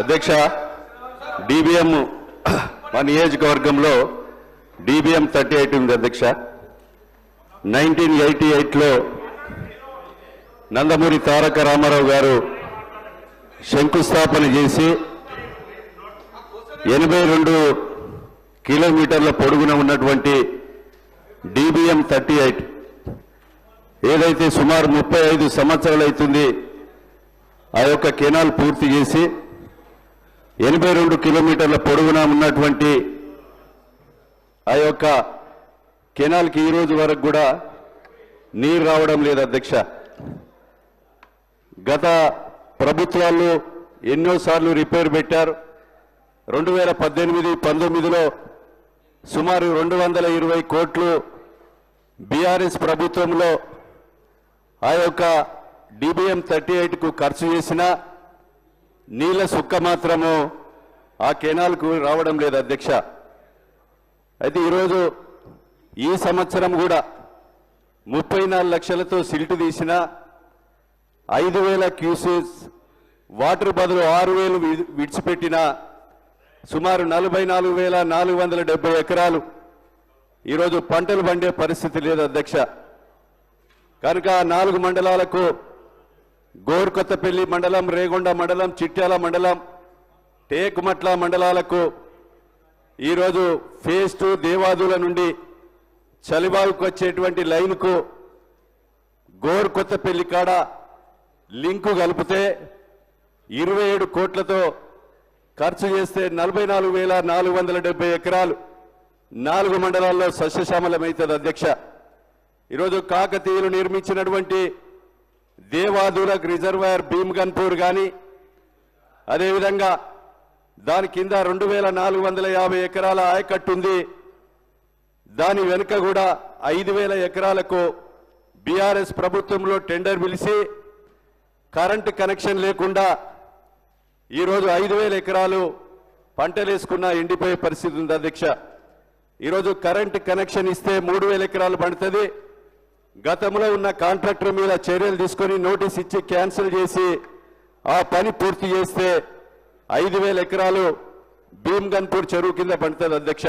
అధ్యక్ష డిబిఎం మా నియోజకవర్గంలో డిబిఎం 38 ఉంది అధ్యక్ష. 1988లో నందమూరి తారక రామారావు గారు శంకుస్థాపన చేసి 82 కిలోమీటర్ల పొడుగున ఉన్నటువంటి డిబిఎం 38 ఏదైతే సుమారు 35 సంవత్సరాలు అవుతుంది ఆ యొక్క కెనాల్ పూర్తి చేసి 82 కిలోమీటర్ల పొడవున ఉన్నటువంటి ఆ యొక్క కెనాల్కి ఈ రోజు వరకు కూడా నీరు రావడం లేదు అధ్యక్ష. గత ప్రభుత్వాలు ఎన్నోసార్లు రిపేర్ పెట్టారు. 2018-19లో సుమారు 220 కోట్లు బీఆర్ఎస్ ప్రభుత్వంలో ఆ యొక్క డిబిఎం 38కు ఖర్చు చేసిన నీళ్ల సుక్క మాత్రము ఆ కెనాల్కు రావడం లేదు అధ్యక్ష. అయితే ఈరోజు ఈ సంవత్సరం కూడా 34 లక్షలతో సిల్టు తీసిన 5,000 క్యూసెస్ వాటర్ బదులు 6,000 విడిచిపెట్టిన సుమారు 44,470 ఎకరాలు ఈరోజు పంటలు పండే పరిస్థితి లేదు అధ్యక్ష. కనుక 4 మండలాలకు గోర్కొత్తపల్లి మండలం, రేగొండ మండలం, చిట్యాల మండలం, టేకుమట్ల మండలాలకు ఈరోజు ఫేజ్ 2 దేవాదుల నుండి చలివాగుకు వచ్చేటువంటి లైన్కు గోర్కొత్తపల్లి కాడ లింకు కలిపితే 27 కోట్లతో ఖర్చు చేస్తే 44,470 ఎకరాలు 4 మండలాల్లో సస్యశ్యామలమవుతుంది అధ్యక్ష. ఈరోజు కాకతీయులు నిర్మించినటువంటి దేవాదులకు రిజర్వాయర్ భీమ్గన్పూర్ కానీ అదేవిధంగా దాని కింద 2,450 ఎకరాల ఆయకట్టు ఉంది. దాని వెనుక కూడా 5,000 ఎకరాలకు బీఆర్ఎస్ ప్రభుత్వంలో టెండర్ పిలిచి కరెంటు కనెక్షన్ లేకుండా ఈరోజు 5,000 ఎకరాలు పంటలేసుకున్న ఎండిపోయే పరిస్థితి ఉంది అధ్యక్ష. ఈరోజు కరెంటు కనెక్షన్ ఇస్తే 3,000 ఎకరాలు పండుతుంది. గతంలో ఉన్న కాంట్రాక్టర్ మీద చర్యలు తీసుకొని నోటీస్ ఇచ్చి క్యాన్సిల్ చేసి ఆ పని పూర్తి చేస్తే 5,000 ఎకరాలు భీమ్గన్పూర్ చెరువు కింద పండుతుంది అధ్యక్ష.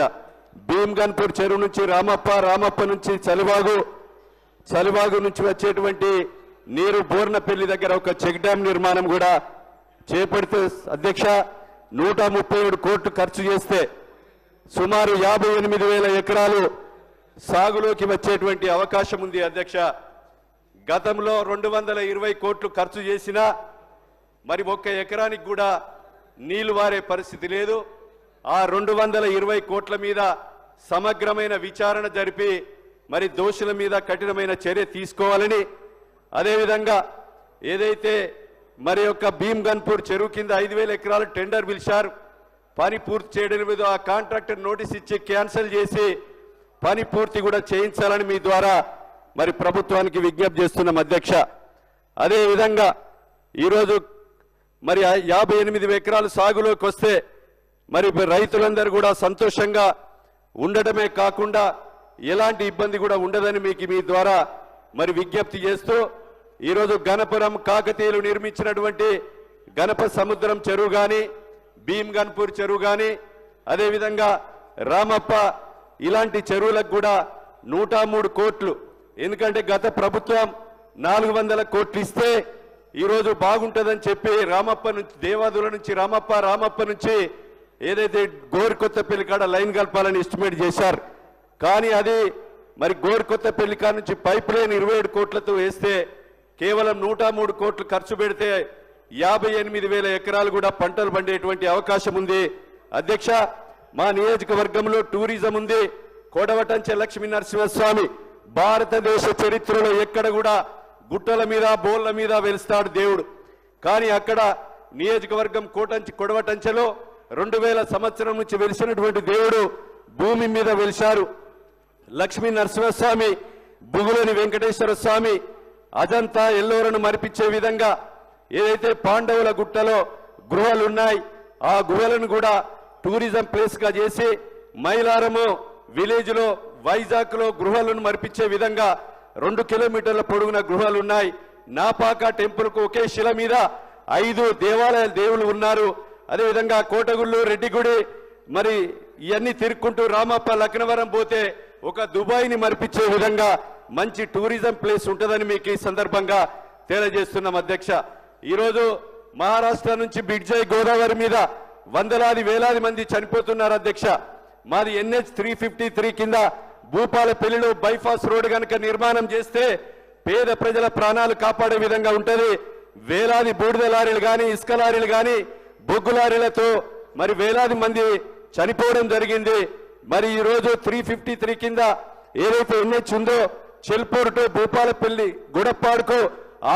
భీమ్గన్పూర్ చెరువు నుంచి రామప్ప నుంచి చలివాగు నుంచి వచ్చేటువంటి నీరు బోర్నపల్లి దగ్గర ఒక చెక్ డ్యాం నిర్మాణం కూడా చేపడితే అధ్యక్ష 137 కోట్లు ఖర్చు చేస్తే సుమారు 58,000 ఎకరాలు సాగులోకి వచ్చేటువంటి అవకాశం ఉంది అధ్యక్ష. గతంలో 220 కోట్లు ఖర్చు చేసినా మరి ఒక్క ఎకరానికి కూడా నీళ్లు వారే పరిస్థితి లేదు. ఆ 220 కోట్ల మీద సమగ్రమైన విచారణ జరిపి మరి దోషుల మీద కఠినమైన చర్య తీసుకోవాలని, అదేవిధంగా ఏదైతే మరి యొక్క భీమ్గన్పూర్ చెరువు కింద 5,000 ఎకరాలు టెండర్ పిలిచారు, పని పూర్తి చేయడం మీద ఆ కాంట్రాక్టర్ నోటీస్ ఇచ్చి క్యాన్సిల్ చేసి పని పూర్తి కూడా చేయించాలని మీ ద్వారా మరి ప్రభుత్వానికి విజ్ఞప్తి చేస్తున్నాం అధ్యక్ష. అదేవిధంగా ఈరోజు మరి 58 ఎకరాలు సాగులోకి వస్తే మరి రైతులందరూ కూడా సంతోషంగా ఉండడమే కాకుండా ఎలాంటి ఇబ్బంది కూడా ఉండదని మీకు మీ ద్వారా మరి విజ్ఞప్తి చేస్తూ ఈరోజు గణపురం కాకతీయులు నిర్మించినటువంటి గణప సముద్రం చెరువు కానీ, భీమ్గన్పూర్ చెరువు కానీ, అదేవిధంగా రామప్ప ఇలాంటి చెరువులకు కూడా 103 కోట్లు, ఎందుకంటే గత ప్రభుత్వం 400 కోట్లు ఇస్తే ఈరోజు బాగుంటుందని చెప్పి రామప్ప నుంచి దేవాదుల నుంచి రామప్ప నుంచి ఏదైతే గోర్కొత్తపల్లి కాడ లైన్ కలపాలని ఎస్టిమేట్ చేశారు. కానీ అది మరి గోర్కొత్తపల్లి కాడ నుంచి పైప్ లైన్ 27 కోట్లతో వేస్తే కేవలం 103 కోట్లు ఖర్చు పెడితే 58,000 ఎకరాలు కూడా పంటలు పండేటువంటి అవకాశం ఉంది అధ్యక్ష. మా నియోజకవర్గంలో టూరిజం ఉంది. కోడవటంచె లక్ష్మీ నరసింహస్వామి భారతదేశ చరిత్రలో ఎక్కడ కూడా గుట్టల మీద బోళ్ల మీద వెలుస్తాడు దేవుడు. కానీ అక్కడ నియోజకవర్గం కొడవటంచెలో 2000 సంవత్సరం నుంచి వెలిసినటువంటి దేవుడు భూమి మీద వెలిశారు. లక్ష్మీ నరసింహస్వామి, బుగులని వెంకటేశ్వర స్వామి, అజంతా ఎల్లోరను మరిపించే విధంగా ఏదైతే పాండవుల గుట్టలో గృహాలున్నాయి ఆ గుహలను కూడా టూరిజం ప్లేస్ గా చేసి మైలారము విలేజ్ లో వైజాగ్ లో గృహాలను మరిపించే విధంగా 2 కిలోమీటర్ల పొడవున గృహాలున్నాయి. నాపాక టెంపుల్ కు ఒకే శిల మీద 5 దేవాలయాల దేవుళ్ళు ఉన్నారు. అదేవిధంగా కోటగుళ్ళు రెడ్డిగుడి మరి ఇవన్నీ తిరుక్కుంటూ రామప్ప లక్నవరం పోతే ఒక దుబాయ్ని మరిపించే విధంగా మంచి టూరిజం ప్లేస్ ఉంటుందని మీకు ఈ సందర్భంగా తెలియజేస్తున్నాం అధ్యక్ష. ఈరోజు మహారాష్ట్ర నుంచి బిడ్జాయ్ గోదావరి మీద వందలాది వేలాది మంది చనిపోతున్నారు అధ్యక్ష. మాది NH 353 కింద భూపాలపల్లిలో బైపాస్ రోడ్ కనుక నిర్మాణం చేస్తే పేద ప్రజల ప్రాణాలు కాపాడే విధంగా ఉంటుంది. వేలాది బూడిద లారీలు కానీ ఇసుక లారీలు కానీ బొగ్గు లారీలతో మరి వేలాది మంది చనిపోవడం జరిగింది. మరి ఈ రోజు 353 కింద ఏదైతే NH ఉందో చెల్పూర్ టు భూపాలపల్లి గుడప్పాడుకు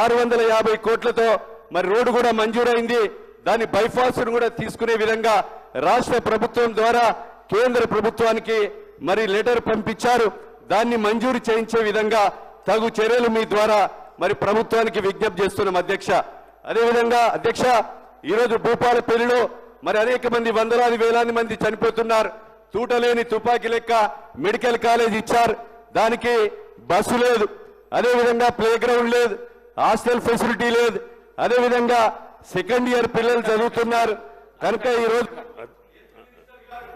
650 కోట్లతో మరి రోడ్డు కూడా మంజూరైంది. దాని బైపాస్ కూడా తీసుకునే విధంగా రాష్ట్ర ప్రభుత్వం ద్వారా కేంద్ర ప్రభుత్వానికి మరి లెటర్ పంపించారు. దాన్ని మంజూరు చేయించే విధంగా తగు చర్యలు మీ ద్వారా మరి ప్రభుత్వానికి విజ్ఞప్తి చేస్తున్నాం అధ్యక్ష. అదేవిధంగా అధ్యక్ష, ఈరోజు భూపాలపల్లిలో మరి అనేక మంది వందలాది వేలాది మంది చనిపోతున్నారు. తూటలేని తుపాకీ లెక్క మెడికల్ కాలేజ్ ఇచ్చారు, దానికి బస్సు లేదు, అదేవిధంగా ప్లే గ్రౌండ్ లేదు, హాస్టల్ ఫెసిలిటీ లేదు, అదేవిధంగా సెకండ్ ఇయర్ పిల్లలు చదువుతున్నారు. కనుక ఈరోజు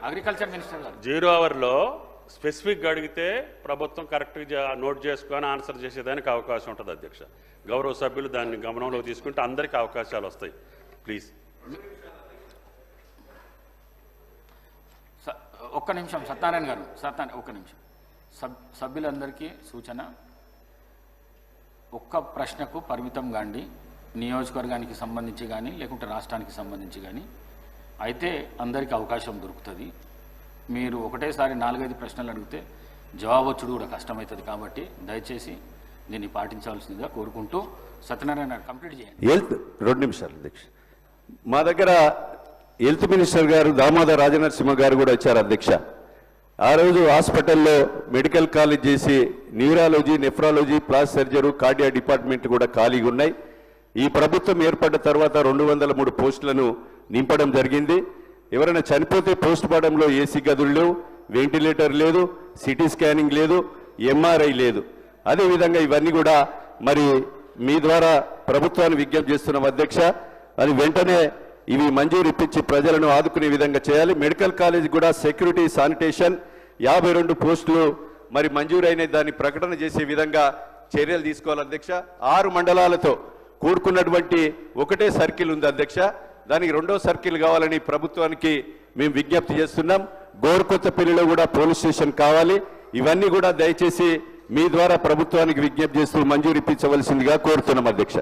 అగ్రికల్చర్ మినిస్టర్ గారు 0 అవర్లో స్పెసిఫిక్గా అడిగితే ప్రభుత్వం కరెక్ట్గా నోట్ చేసుకొని ఆన్సర్ చేసేదానికి అవకాశం ఉంటుంది అధ్యక్ష. గౌరవ సభ్యులు దాన్ని గమనంలో తీసుకుంటే అందరికీ అవకాశాలు వస్తాయి. ప్లీజ్ ఒక్క నిమిషం సత్యనారాయణ గారు, ఒక్క నిమిషం. సభ్యులందరికీ సూచన, ఒక్క ప్రశ్నకు పరిమితం కాండి. నియోజకవర్గానికి సంబంధించి కానీ లేకుంటే రాష్ట్రానికి సంబంధించి కానీ అయితే అందరికీ అవకాశం దొరుకుతుంది. మీరు ఒకటేసారి 4-5 ప్రశ్నలు అడిగితే జవాబు వచ్చుడు కూడా కష్టమవుతుంది. కాబట్టి దయచేసి దీన్ని పాటించాల్సిందిగా కోరుకుంటూ సత్యనారాయణ గారు కంప్లీట్ చేయండి. 2 నిమిషాలు అధ్యక్ష. మా దగ్గర హెల్త్ మినిస్టర్ గారు దామోదర్ రాజనరసింహ గారు కూడా వచ్చారు అధ్యక్ష. ఆ రోజు హాస్పిటల్లో మెడికల్ కాలేజ్ చేసి neurology, nephrology, plastic surgery, cardiac department కూడా ఖాళీగా ఉన్నాయి. ఈ ప్రభుత్వం ఏర్పడ్డ తర్వాత 203 పోస్టులను నింపడం జరిగింది. ఎవరైనా చనిపోతే పోస్ట్ మార్టంలో ఏసీ గదులు లేవు, వెంటిలేటర్ లేదు, సిటీ స్కానింగ్ లేదు, MRI లేదు. అదేవిధంగా ఇవన్నీ కూడా మరి మీ ద్వారా ప్రభుత్వాన్ని విజ్ఞప్తి చేస్తున్నాం అధ్యక్ష. అది వెంటనే ఇవి మంజూరు ఇప్పించి ప్రజలను ఆదుకునే విధంగా చేయాలి. మెడికల్ కాలేజ్ కూడా సెక్యూరిటీ, శానిటేషన్ 52 పోస్టులు మరి మంజూరైన దాన్ని ప్రకటన చేసే విధంగా చర్యలు తీసుకోవాలి అధ్యక్ష. 6 మండలాలతో కూడుకున్నటువంటి ఒకటే సర్కిల్ ఉంది అధ్యక్ష. దానికి 2వ సర్కిల్ కావాలని ప్రభుత్వానికి మేము విజ్ఞప్తి చేస్తున్నాం. గోరుకొత్తపల్లిలో కూడా పోలీస్ స్టేషన్ కావాలి. ఇవన్నీ కూడా దయచేసి మీ ద్వారా ప్రభుత్వానికి విజ్ఞప్తి చేస్తూ మంజూరు ఇప్పించవలసిందిగా కోరుతున్నాం అధ్యక్ష.